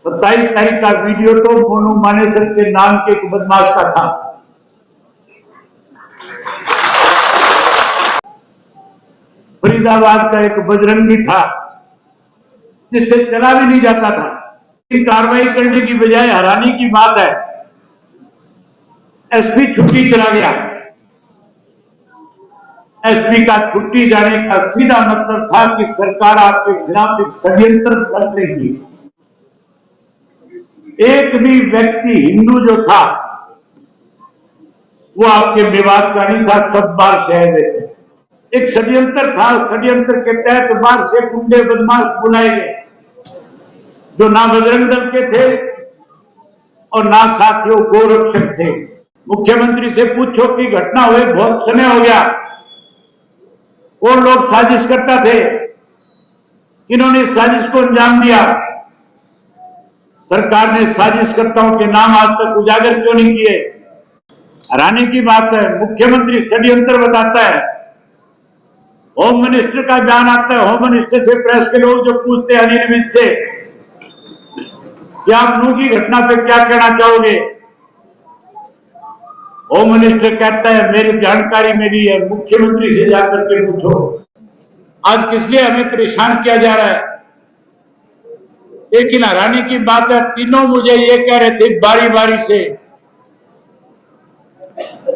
27 तारीख का वीडियो तो मोनू मानेसर के नाम के एक बदमाश का था। फरीदाबाद का एक बजरंगी था जिससे चला भी नहीं जाता था। कार्रवाई करने की बजाय हैरानी की बात है, एसपी छुट्टी चला गया। एसपी का छुट्टी जाने का सीधा मतलब था कि सरकार आपके खिलाफ एक षड्यंत्र कर रही थी। एक भी व्यक्ति हिंदू जो था वो आपके विवाद का नहीं था, सब बाहर से आए हुए थे। एक षड्यंत्र था, षड्यंत्र के तहत बाहर से गुंडे बदमाश बुलाए गए जो ना बजरंग दल के थे और ना साथियों गोरक्षक थे। मुख्यमंत्री से पूछो कि घटना हुए बहुत समय हो गया, कौन लोग साजिश करता थे, इन्होंने साजिश को अंजाम दिया। सरकार ने साजिशकर्ताओं के नाम आज तक उजागर क्यों नहीं किए? हैरानी की बात है, मुख्यमंत्री षड्यंत्र बताता है, होम मिनिस्टर का बयान आता है, होम मिनिस्टर से प्रेस के लोग जो पूछते हैं अनियमित से कि आप नूह की घटना पे क्या कहना चाहोगे, होम मिनिस्टर कहता है मेरी जानकारी मेरी है, मुख्यमंत्री से जाकर के पूछो। आज किस लिए हमें परेशान किया जा रहा है? लेकिन हैरानी की बात है, तीनों मुझे ये कह रहे थे बारी बारी से,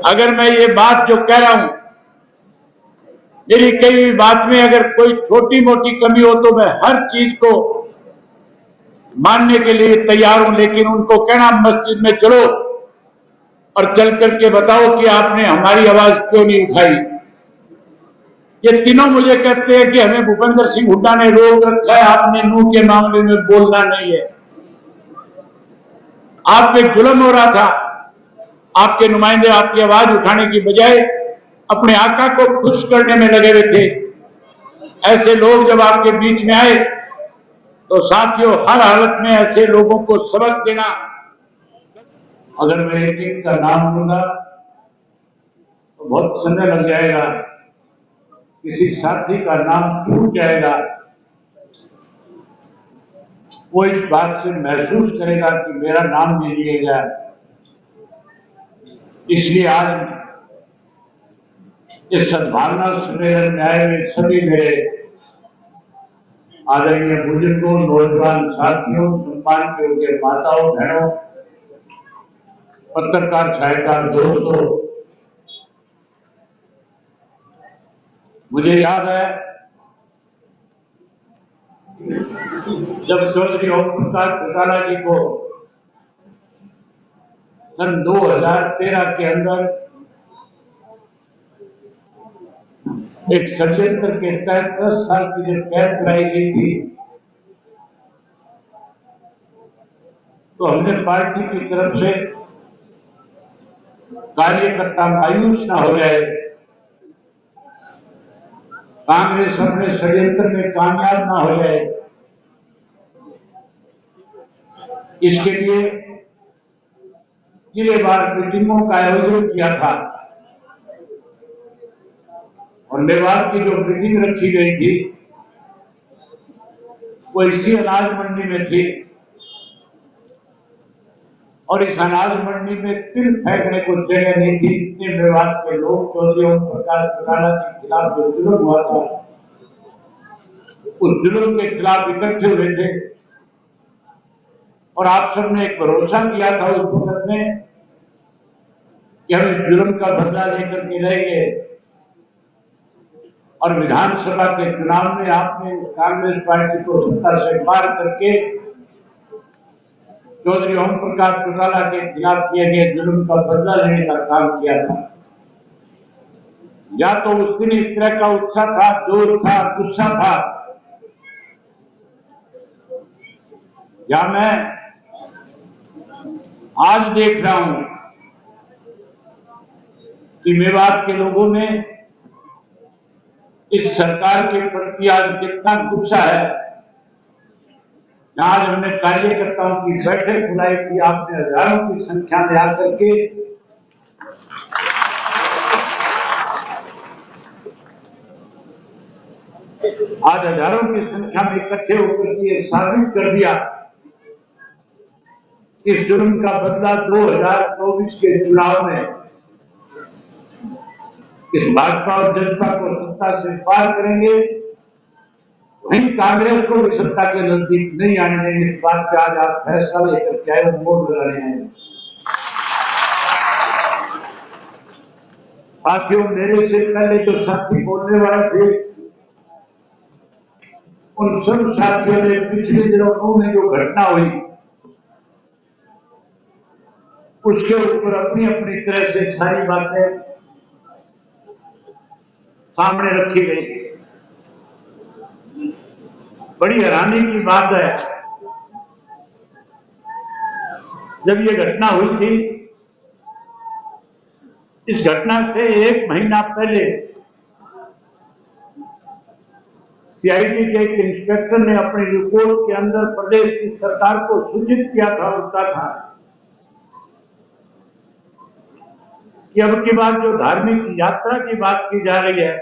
अगर मैं ये बात जो कह रहा हूं, मेरी कई हुई बात में अगर कोई छोटी मोटी कमी हो तो मैं हर चीज को मानने के लिए तैयार हूं, लेकिन उनको कहना मस्जिद में चलो और चल करके बताओ कि आपने हमारी आवाज क्यों नहीं उठाई। ये तीनों मुझे कहते हैं कि हमें भूपेंद्र सिंह हुड्डा ने रोक रखा है, आपने नूह के मामले में बोलना नहीं है। आप पे जुल्म हो रहा था, आपके नुमाइंदे आपकी आवाज उठाने की बजाय अपने आका को खुश करने में लगे हुए थे। ऐसे लोग जब आपके बीच में आए तो साथियों हर हालत में ऐसे लोगों को सबक देना। अगर मैं एक एक का नाम लूंगा तो बहुत समय लग जाएगा, किसी साथी का नाम छूट जाएगा, वो इस बात से महसूस करेगा कि मेरा नाम नहीं लिया गया। इसलिए आज इस सद्भावना सम्मेलन में आए हुए सभी मेरे आदरणीय बुजुर्गों, नौजवान साथियों, सम्मान के योग्य माताओं बहनों, पत्रकार छायाकार दोस्तों, मुझे याद है जब चौधरी ओम प्रकाश चौटाला जी को सन 2013 के अंदर एक षड्यंत्र के तहत 10 साल की जब कैद कराई गई थी तो हमने पार्टी की तरफ से कार्यकर्ता मायूस ना हो जाए, कांग्रेस अपने षड्यंत्र में कामयाब ना हो जाए, इसके लिए जिलेवार मीटिंगों का आयोजन किया था। और मेवात की जो मीटिंग रखी गई थी वो इसी अनाज मंडी में थी और इस अनाज मंडी में तिल फेंकने को जगह नहीं थी। इतने मेवात के लोग चौधरी ओम प्रकाश चौटाला के खिलाफ जो जुल्म हुआ था उस जुल्म के खिलाफ इकट्ठे हुए थे और आप सबने एक भरोसा किया था उस वक्त में कि हम इस जुल्म का बदला लेकर के रहेंगे। और विधानसभा के चुनाव में आपने उस कांग्रेस पार्टी को सत्ता से पार करके चौधरी ओम प्रकाश चौटाला के खिलाफ किए गए जुल्म का बदला लेने का काम किया था। या तो उस दिन इस तरह का उत्साह था, जोर था, गुस्सा था, या मैं आज देख रहा हूं कि मेवात के लोगों में इस सरकार के प्रति आज कितना गुस्सा है। आज हमने कार्यकर्ताओं की बैठक बुलाई थी, आपने हजारों की संख्या में आकर के आज हजारों की संख्या में इकट्ठे होकर के साबित कर दिया इस जुर्म का बदला 2024 के चुनाव में इस भाजपा और जनता को सत्ता से पार करेंगे, वहीं कांग्रेस को भी सत्ता के नजदीक नहीं आने देंगे। इस बात पे आज आप फैसला लेकर क्या है मोड़ लगाने आए। साथियों, मेरे से पहले जो साथी बोलने वाले थे, उन सब साथियों ने पिछले दिनों में जो घटना हुई उसके ऊपर अपनी अपनी तरह से सारी बातें सामने रखी गई। बड़ी हैरानी की बात है, जब ये घटना हुई थी, इस घटना से 1 महीना पहले सीआईडी के एक इंस्पेक्टर ने अपनी रिपोर्ट के अंदर प्रदेश की सरकार को सूचित किया था और कहा था कि अब की बात जो धार्मिक यात्रा की बात की जा रही है,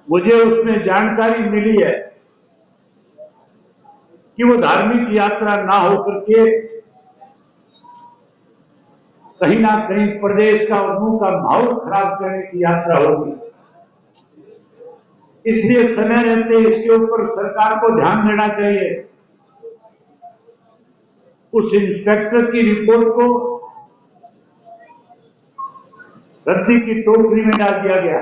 मुझे उसमें जानकारी मिली है कि वो धार्मिक यात्रा ना होकर के कहीं ना कहीं प्रदेश का और मुंह का माहौल खराब करने की यात्रा होगी। इसलिए समय रहते इसके ऊपर सरकार को ध्यान देना चाहिए। उस इंस्पेक्टर की रिपोर्ट को रद्दी की टोकरी में डाल दिया गया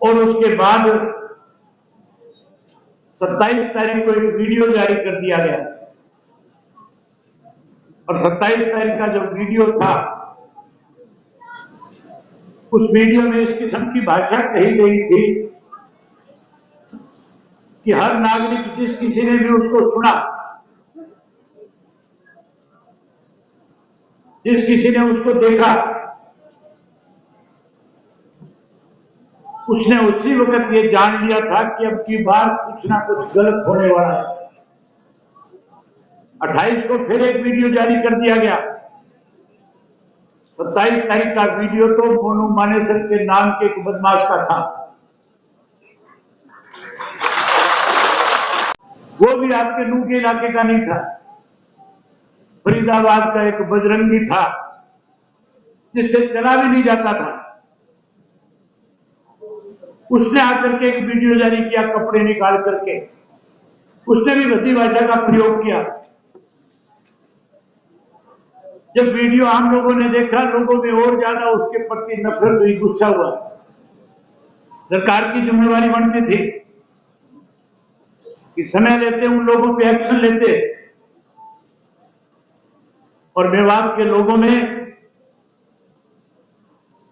और उसके बाद 27 तारीख को एक वीडियो जारी कर दिया गया और 27 तारीख का जो वीडियो था, उस वीडियो में इस किस्म की भाषा कही गई थी कि हर नागरिक, जिस किसी ने भी उसको सुना, जिस किसी ने उसको देखा, उसने उसी वक्त ये जान लिया था कि अब की बार कुछ ना कुछ गलत होने वाला है। 28 को फिर एक वीडियो जारी कर दिया गया। 27 तारीख का वीडियो तो मोनू मानेसर के नाम के एक बदमाश का था। वो भी आपके नूह के इलाके का नहीं था, फरीदाबाद का एक बजरंगी था जिससे चला भी नहीं जाता था। उसने आकर के एक वीडियो जारी किया, कपड़े निकाल करके उसने भी भद्दी भाषा का प्रयोग किया। जब वीडियो आम लोगों ने देखा, लोगों में और ज्यादा उसके प्रति नफरत हुई, गुस्सा हुआ। सरकार की जिम्मेवारी बनती थी कि समय लेते उन लोगों पे एक्शन लेते, और मेवात के लोगों में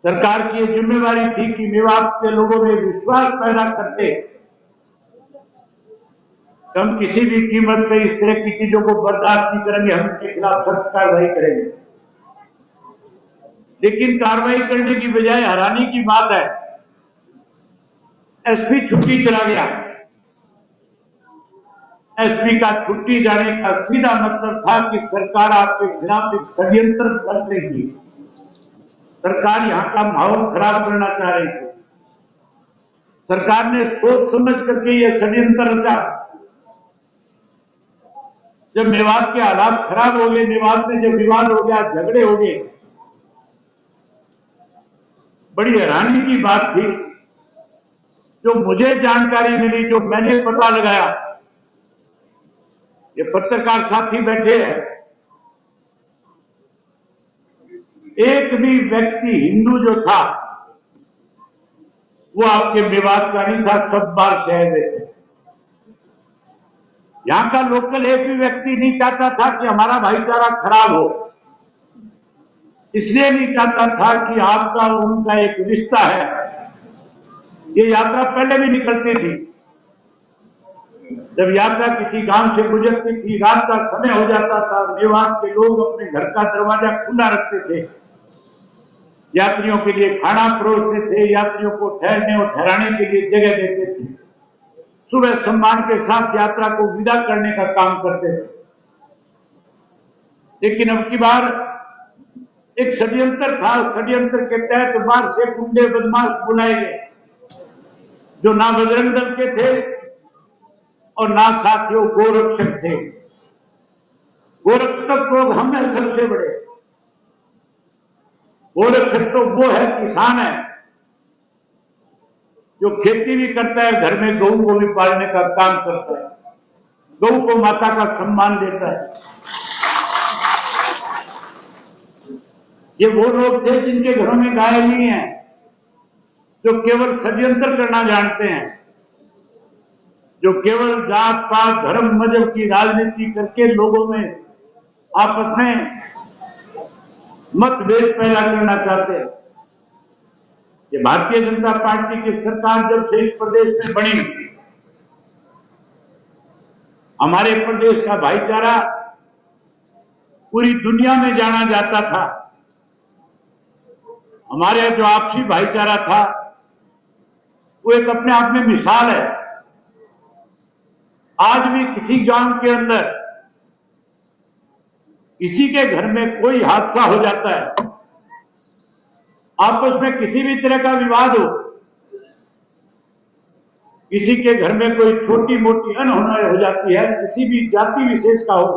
सरकार की यह जिम्मेवारी थी कि मेवात के लोगों में विश्वास पैदा करते, हम किसी भी कीमत पे इस तरह की चीजों को बर्दाश्त नहीं करेंगे, हम इनके खिलाफ सख्त कार्रवाई करेंगे। लेकिन कार्रवाई करने की बजाय हैरानी की बात है, एसपी छुट्टी चला गया। एसपी का छुट्टी जाने का सीधा मतलब था कि सरकार आपके खिलाफ एक षड्यंत्र कर रही थी। सरकार यहां का माहौल खराब करना चाह रही थी। सरकार ने सोच समझ करके यह षड्यंत्र रचा। जब मेवात के हालात खराब हो गए, मेवात में जब विवाद हो गया, झगड़े हो गए, बड़ी हैरानी की बात थी, जो मुझे जानकारी मिली, जो मैंने पता लगाया, ये पत्रकार साथी बैठे हैं, एक भी व्यक्ति हिंदू जो था वो आपके मेवात का नहीं था, सब बार शहर में थे। यहां का लोकल एक भी व्यक्ति नहीं चाहता था कि हमारा भाईचारा खराब हो, इसलिए नहीं चाहता था कि आपका और उनका एक रिश्ता है। ये यात्रा पहले भी निकलती थी। जब यात्रा किसी गांव से गुजरती थी, रात का समय हो जाता था, मेवात के लोग अपने घर का दरवाजा खुला रखते थे, यात्रियों के लिए खाना परोसते थे, यात्रियों को ठहरने और ठहराने के लिए जगह देते थे, सुबह सम्मान के साथ यात्रा को विदा करने का काम करते थे। लेकिन अब की बार एक षड्यंत्र था। षड्यंत्र के तहत बाहर से गुंडे बदमाश बुलाए गए, जो ना बजरंग दल के थे, और ना साथियों गोरक्षक थे। गोरक्षक लोग हम हैं सबसे बड़े। गोरक्षक तो वो है, किसान है, जो खेती भी करता है, घर में गऊ को भी पालने का काम करता है, गऊ को माता का सम्मान देता है। ये वो लोग थे जिनके घरों में गाय नहीं है, जो केवल षड्यंत्र करना जानते हैं, जो केवल जात पात धर्म मजहब की राजनीति करके लोगों में आपस में मतभेद पैदा करना चाहते हैं। ये भारतीय जनता पार्टी की सरकार जब से इस प्रदेश में बनी, हमारे प्रदेश का भाईचारा पूरी दुनिया में जाना जाता था। हमारे जो आपसी भाईचारा था वो एक अपने आप में मिसाल है। आज भी किसी गांव के अंदर किसी के घर में कोई हादसा हो जाता है, आपस में किसी भी तरह का विवाद हो, किसी के घर में कोई छोटी मोटी अनहोनी हो जाती है, किसी भी जाति विशेष का हो,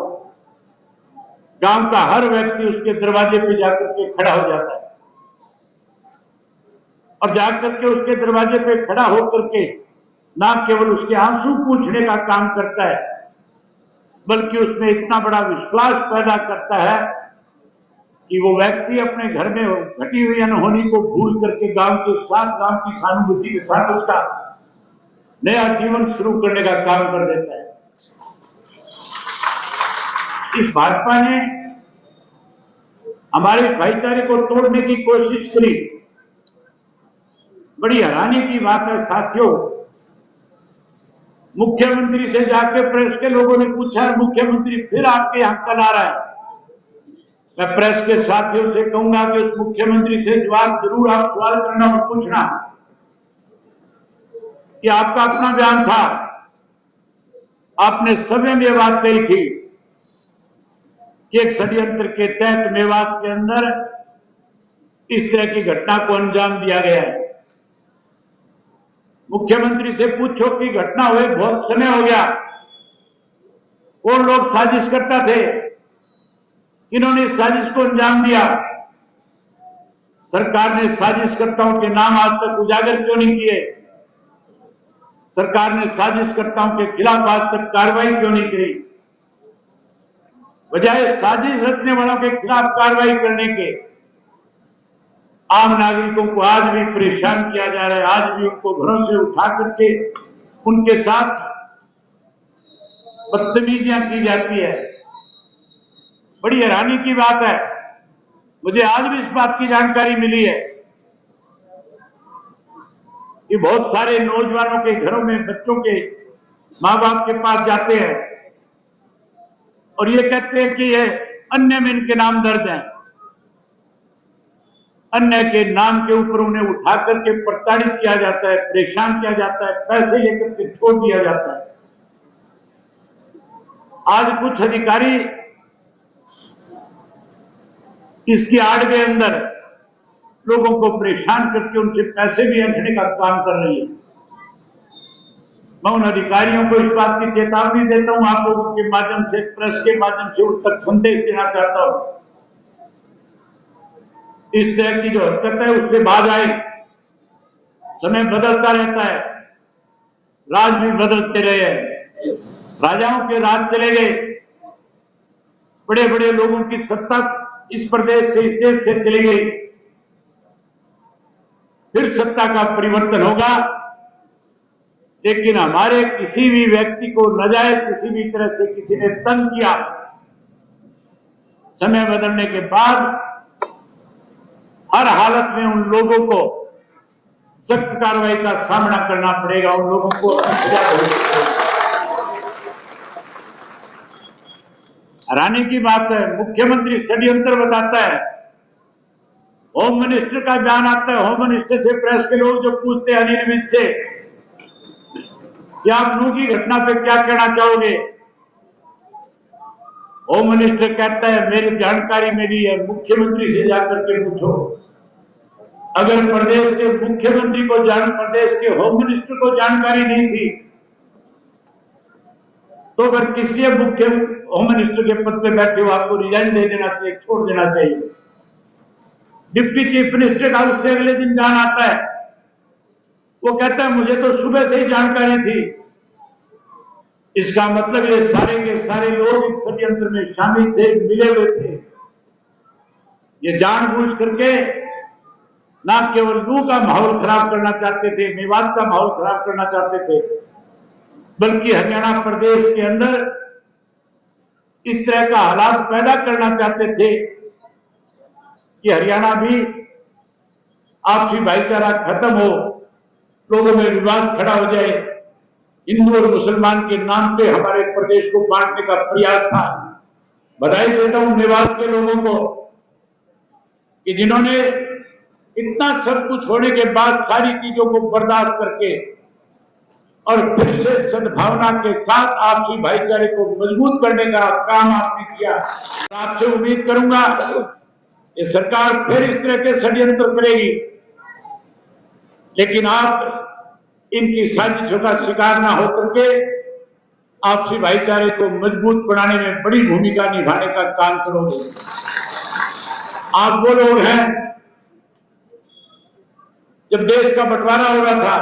गांव का हर व्यक्ति उसके दरवाजे पे जाकर के खड़ा हो जाता है और जाकर के उसके दरवाजे पे खड़ा होकर के ना केवल उसके आंसू पूछने का काम करता है, बल्कि उसमें इतना बड़ा विश्वास पैदा करता है कि वो व्यक्ति अपने घर में घटी हुई अनहोनी को भूल करके गांव के साथ, गांव की सहानुभूति के साथ उसका नया जीवन शुरू करने का काम कर देता है। इस भाजपा ने हमारे भाईचारे को तोड़ने की कोशिश करी। बड़ी हैरानी की बात है साथियों, मुख्यमंत्री से जाके प्रेस के लोगों ने पूछा, मुख्यमंत्री फिर आपके यहां कल आ रहा है। मैं प्रेस के साथियों से कहूंगा कि उस मुख्यमंत्री से जवाब जरूर आप सवाल करना और पूछना कि आपका अपना बयान था, आपने सभा में यह बात कही थी कि एक षड्यंत्र के तहत मेवात के अंदर इस तरह की घटना को अंजाम दिया गया है। मुख्यमंत्री से पूछो कि घटना हुए बहुत समय हो गया, कौन लोग साजिश करता थे, इन्होंने इस साजिश को अंजाम दिया। सरकार ने साजिशकर्ताओं के नाम आज तक उजागर क्यों नहीं किए? सरकार ने साजिशकर्ताओं के खिलाफ आज तक कार्रवाई क्यों नहीं करी? बजाय साजिश रचने वालों के खिलाफ कार्रवाई करने के आम नागरिकों को आज भी परेशान किया जा रहा है। आज भी उनको घरों से उठा करके उनके साथ बदतमीजियां की जाती है। बड़ी हैरानी की बात है, मुझे आज भी इस बात की जानकारी मिली है कि बहुत सारे नौजवानों के घरों में बच्चों के मां बाप के पास जाते हैं और ये कहते हैं कि ये अन्य में इनके नाम दर्ज हैं। अन्य के नाम के ऊपर उन्हें उठा करके प्रताड़ित किया जाता है, परेशान किया जाता है, पैसे लेकर के छोड़ दिया जाता है। आज कुछ अधिकारी इसकी आड़ के अंदर लोगों को परेशान करके उनसे पैसे भी ऐंठने का काम कर रही है। मैं उन अधिकारियों को इस बात की चेतावनी देता हूं, आप लोगों के माध्यम से, प्रेस के माध्यम से उन तक संदेश देना चाहता हूं, इस तरह की जो हरकत है उससे बाज आए। समय बदलता रहता है, राज भी बदलते रहे हैं। राजाओं के राज चले गए, बड़े बड़े लोगों की सत्ता इस प्रदेश से, इस देश से चली गई। फिर सत्ता का परिवर्तन होगा, लेकिन हमारे किसी भी व्यक्ति को नाजायज किसी भी तरह से किसी ने तंग किया, समय बदलने के बाद हर हालत में उन लोगों को सख्त कार्रवाई का सामना करना पड़ेगा। उन लोगों को हैरानी की बात है, मुख्यमंत्री षड्यंत्र बताता है, होम मिनिस्टर का बयान आता है, होम मिनिस्टर से प्रेस के लोग जो पूछते हैं अनिल विज से कि आप नूह की घटना पे क्या कहना चाहोगे, होम मिनिस्टर कहता है मेरी जानकारी मिली है, मुख्यमंत्री से जाकर के पूछो। अगर प्रदेश के मुख्यमंत्री को प्रदेश के होम मिनिस्टर को जानकारी नहीं थी तो अगर किस लिए मुख्य होम मिनिस्टर के पद पे बैठे हो आपको रिजाइन दे देना चाहिए, छोड़ देना चाहिए। डिप्टी चीफ मिनिस्टर का उससे अगले दिन जान आता है, वो कहता है मुझे तो सुबह से ही जानकारी थी। इसका मतलब ये सारे के सारे लोग इस षड्यंत्र में शामिल थे, मिले हुए थे। ये जानबूझ करके ना केवल लू का माहौल खराब करना चाहते थे, मेवात का माहौल खराब करना चाहते थे, बल्कि हरियाणा प्रदेश के अंदर इस तरह का हालात पैदा करना चाहते थे कि हरियाणा भी आपसी भाईचारा खत्म हो, लोगों में विवाद खड़ा हो जाए। हिंदू और मुसलमान के नाम पे हमारे प्रदेश को बांटने का प्रयास था। बधाई देता हूं मेवात के लोगों को कि जिन्होंने इतना सब कुछ होने के बाद सारी चीजों को बर्दाश्त करके और फिर से सद्भावना के साथ आपसी भाईचारे को मजबूत करने का काम आपने किया। आपसे उम्मीद करूंगा ये सरकार फिर इस तरह के षड्यंत्र करेगी, लेकिन आप इनकी साजिशों का शिकार ना होकर के आपसी भाईचारे को मजबूत बनाने में बड़ी भूमिका निभाने का काम करोगे। आप वो लोग हैं, जब देश का बंटवारा हो रहा था,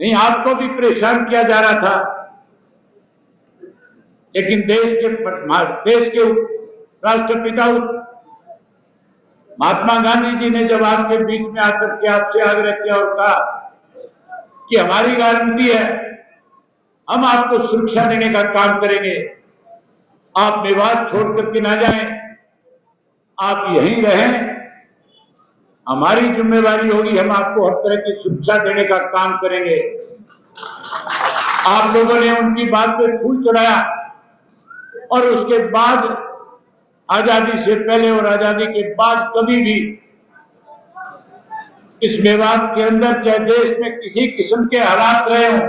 नहीं आपको भी परेशान किया जा रहा था, लेकिन देश के राष्ट्रपिता महात्मा गांधी जी ने जब आपके बीच में आकर के आपसे आग्रह किया और कहा कि हमारी गारंटी है, हम आपको सुरक्षा देने का काम करेंगे, आप मेवात छोड़ करके ना जाएं, आप यहीं रहें, हमारी जिम्मेवारी होगी, हम आपको हर तरह की सुरक्षा देने का काम करेंगे। आप लोगों ने उनकी बात पे फूल चढ़ाया और उसके बाद आजादी से पहले और आजादी के बाद कभी भी इस मेवात के अंदर चाहे देश में किसी किस्म के हालात रहे हों,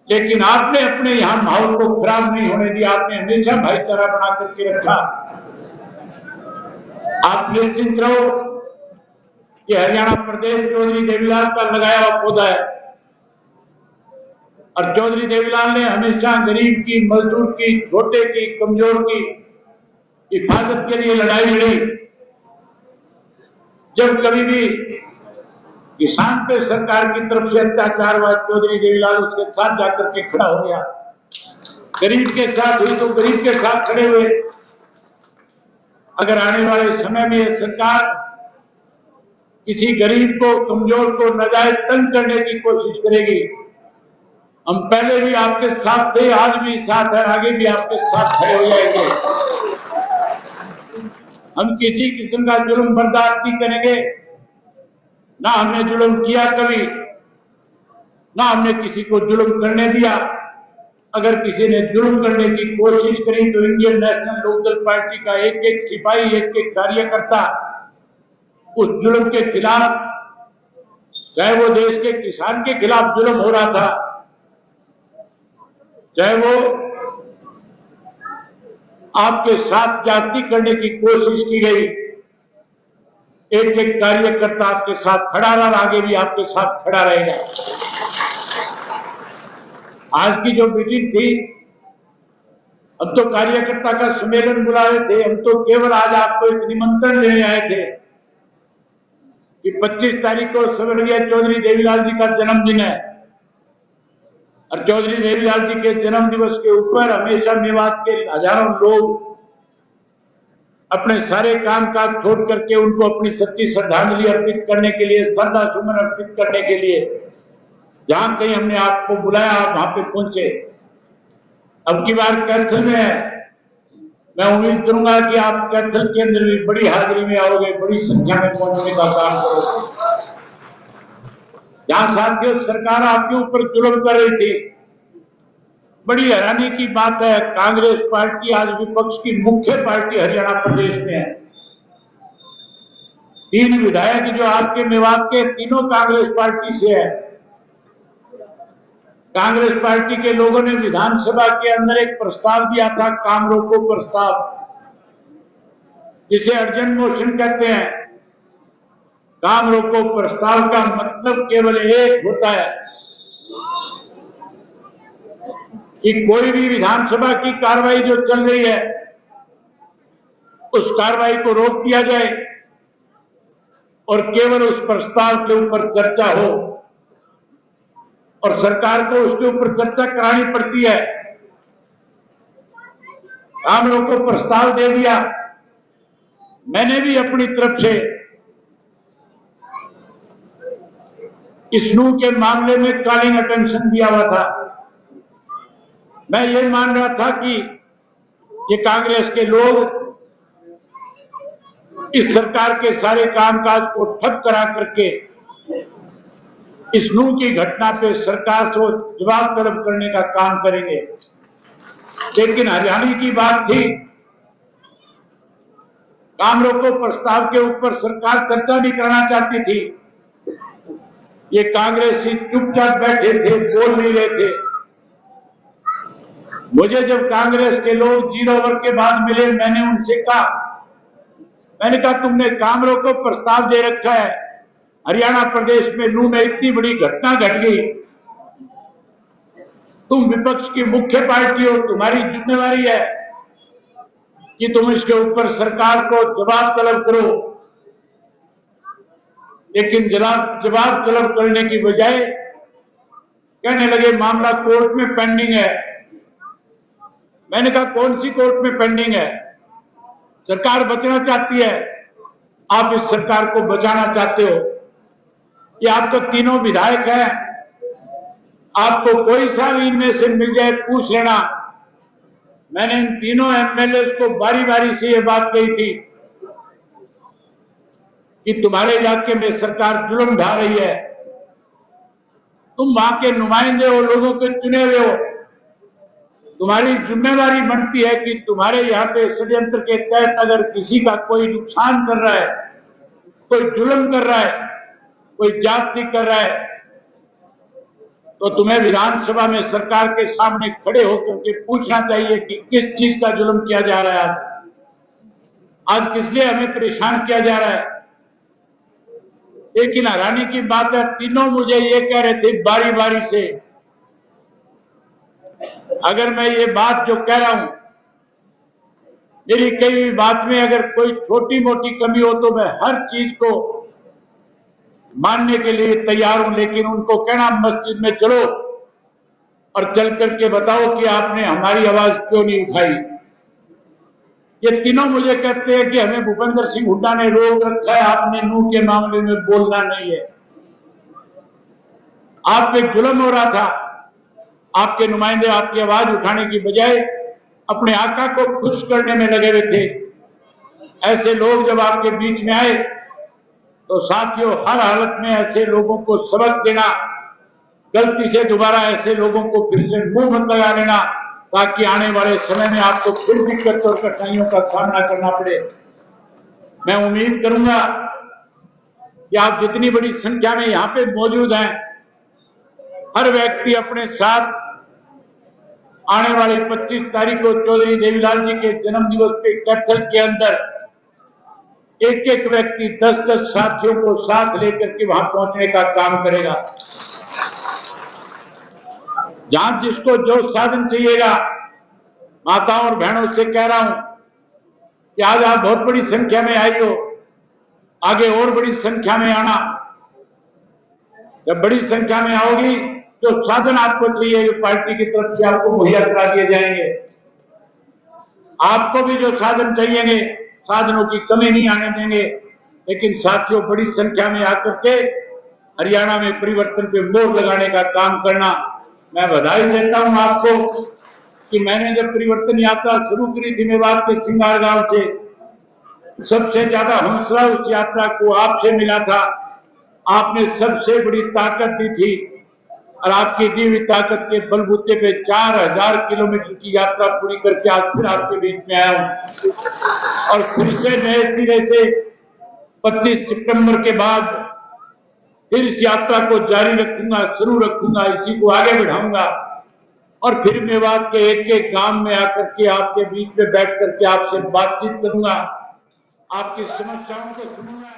लेकिन आपने अपने यहां माहौल को खराब नहीं होने दिया। आपने हमेशा भाईचारा बना करके रखा। आप निश्चिंत रहो कि हरियाणा प्रदेश चौधरी देवीलाल का लगाया हुआ पौधा है और चौधरी देवीलाल ने हमेशा गरीब की, मजदूर की, छोटे की, कमजोर की हिफाजत के लिए लड़ाई लड़ी। जब कभी भी किसान पे सरकार की तरफ से अत्याचार हुआ, चौधरी देवीलाल उसके साथ जाकर के खड़ा हो गया। गरीब के साथ हुई तो गरीब के साथ खड़े हुए। अगर आने वाले समय में यह सरकार किसी गरीब को, कमजोर को नाजायज तंग करने की कोशिश करेगी, हम पहले भी आपके साथ थे, आज भी साथ है, आगे भी आपके साथ खड़े हो जाएंगे। हम किसी किस्म का जुल्म बर्दाश्त नहीं करेंगे, ना हमने जुल्म किया कभी, ना हमने किसी को जुल्म करने दिया। अगर किसी ने जुल्म करने की कोशिश करी तो इंडियन नेशनल लोकदल पार्टी का एक एक सिपाही, एक एक कार्यकर्ता उस जुल्म के खिलाफ, चाहे वो देश के किसान के खिलाफ जुल्म हो रहा था, चाहे वो आपके साथ जाति करने की कोशिश की गई, एक एक कार्यकर्ता आपके साथ खड़ा रहा, आगे भी आपके साथ खड़ा रहेगा। आज की जो मीटिंग थी, हम तो कार्यकर्ता का सम्मेलन बुलाए थे, हम तो केवल आज आपको एक निमंत्रण देने आए थे कि 25 तारीख को स्वर्गीय चौधरी देवीलाल जी का जन्मदिन है और चौधरी देवीलाल जी के जन्म दिवस के ऊपर हमेशा मेवात के हजारों लोग अपने सारे काम काज छोड़ करके उनको अपनी सच्ची श्रद्धांजलि अर्पित करने के लिए, श्रद्धा सुमन अर्पित करने के लिए जहां कहीं हमने आपको बुलाया, आप वहां पे पहुंचे। अब की बार कैथल में है, मैं उम्मीद करूंगा कि आप कैथल के अंदर भी बड़ी हाजिरी में आओगे, बड़ी संख्या में पहुंचने का काम करोगे। जहां साथियों सरकार आपके ऊपर जुल्म कर रही थी, बड़ी हैरानी की बात है, कांग्रेस पार्टी आज विपक्ष की मुख्य पार्टी हरियाणा प्रदेश में है। 3 विधायक जो आपके मेवात के, तीनों कांग्रेस पार्टी से है। कांग्रेस पार्टी के लोगों ने विधानसभा के अंदर एक प्रस्ताव दिया था, काम रोको प्रस्ताव, जिसे अर्जेंट मोशन कहते हैं। काम रोको प्रस्ताव का मतलब केवल एक होता है कि कोई भी विधानसभा की कार्रवाई जो चल रही है उस कार्रवाई को रोक दिया जाए और केवल उस प्रस्ताव के ऊपर चर्चा हो, और सरकार को उसके ऊपर चर्चा करानी पड़ती है। हम लोग को प्रस्ताव दे दिया, मैंने भी अपनी तरफ से स्नू के मामले में कॉलिंग अटेंशन दिया हुआ था। मैं ये मान रहा था कि ये कांग्रेस के लोग इस सरकार के सारे कामकाज को ठप करा करके स्नू की घटना पे सरकार से जवाब तलब करने का काम करेंगे। लेकिन हरियाणा की बात थी, काम रोको प्रस्ताव के ऊपर सरकार चर्चा नहीं करना चाहती थी। ये कांग्रेसी चुपचाप बैठे थे, बोल नहीं रहे थे। मुझे जब कांग्रेस के लोग 0 ओवर के बाद मिले, मैंने उनसे कहा तुमने काम रोको प्रस्ताव दे रखा है, हरियाणा प्रदेश में नूह में इतनी बड़ी घटना घट गई, तुम विपक्ष की मुख्य पार्टी हो, तुम्हारी जिम्मेवारी है कि तुम इसके ऊपर सरकार को जवाब तलब करो। लेकिन जवाब तलब करने की बजाय कहने लगे मामला कोर्ट में पेंडिंग है। मैंने कहा कौन सी कोर्ट में पेंडिंग है? सरकार बचना चाहती है, आप इस सरकार को बचाना चाहते हो। ये आपके तीनों विधायक हैं, आपको कोई सा भी इनमें से मिल जाए पूछ लेना। मैंने इन तीनों एमएलए को बारी बारी से ये बात कही थी कि तुम्हारे इलाके में सरकार जुल्म ढा रही है, तुम वहां के नुमाइंदे हो, लोगों के चुने हुए हो, तुम्हारी जिम्मेवारी बनती है कि तुम्हारे यहाँ पे षड्यंत्र के तहत अगर किसी का कोई नुकसान कर रहा है, कोई जुल्म कर रहा है, कोई जाति कर रहा है, तो तुम्हें विधानसभा में सरकार के सामने खड़े होकर के पूछना चाहिए कि किस चीज का जुल्म किया जा रहा है, आज किस लिए हमें परेशान किया जा रहा है। लेकिन हैरानी की बात है, तीनों मुझे ये कह रहे थे बारी बारी से, अगर मैं ये बात जो कह रहा हूं, मेरी कई भी बात में अगर कोई छोटी मोटी कमी हो तो मैं हर चीज को मानने के लिए तैयार हूं, लेकिन उनको कहना मस्जिद में चलो और चल करके बताओ कि आपने हमारी आवाज क्यों नहीं उठाई। ये तीनों मुझे कहते हैं कि हमें भूपेंद्र सिंह हुड्डा ने रोक रखा है, आपने नूह के मामले में बोलना नहीं है। आप पे जुल्म हो रहा था, आपके नुमाइंदे आपकी आवाज उठाने की बजाय अपने आका को खुश करने में लगे हुए थे। ऐसे लोग जब आपके बीच में आए तो साथियों, हर हालत में ऐसे लोगों को सबक देना, गलती से दोबारा ऐसे लोगों को फिर से मुंह मत लगा लेना, ताकि आने वाले समय में आपको फिर दिक्कत और कठिनाइयों का सामना करना पड़े। मैं उम्मीद करूंगा कि आप जितनी बड़ी संख्या में यहां पे मौजूद हैं, हर व्यक्ति अपने साथ आने वाली 25 तारीख को चौधरी देवीलाल जी के जन्म दिवस पे कैथल के अंदर एक एक व्यक्ति 10-10 साथियों को साथ लेकर के वहां पहुंचने का काम करेगा। जहां जिसको जो साधन चाहिएगा, माताओं और बहनों से कह रहा हूं कि आज आप बहुत बड़ी संख्या में आई हो, आगे और बड़ी संख्या में आना। जब बड़ी संख्या में आओगी, जो साधन आपको चाहिए पार्टी की तरफ से आपको मुहैया करा दिए जाएंगे। आपको भी जो साधन चाहिए, साधनों की कमी नहीं आने देंगे। लेकिन साथियों, बड़ी संख्या में आकर के हरियाणा में परिवर्तन पे मोहर लगाने का काम करना। मैं बधाई देता हूं आपको कि मैंने जब परिवर्तन यात्रा शुरू करी थी मेवात के सिंगार गांव से, सबसे ज्यादा हौसला उस यात्रा को आपसे मिला था। आपने सबसे बड़ी ताकत दी थी और आपकी दी हुई ताकत के बलबूते पे 4000 किलोमीटर की यात्रा पूरी करके आज फिर आपके बीच में आया हूं। और फिर से नए सिरे से 25 सितंबर के बाद फिर इस यात्रा को जारी रखूंगा, शुरू रखूंगा, इसी को आगे बढ़ाऊंगा और फिर मेवात के एक एक गांव में आकर के आपके बीच में बैठ करके आपसे बातचीत करूंगा, आपकी समस्याओं को सुनूंगा।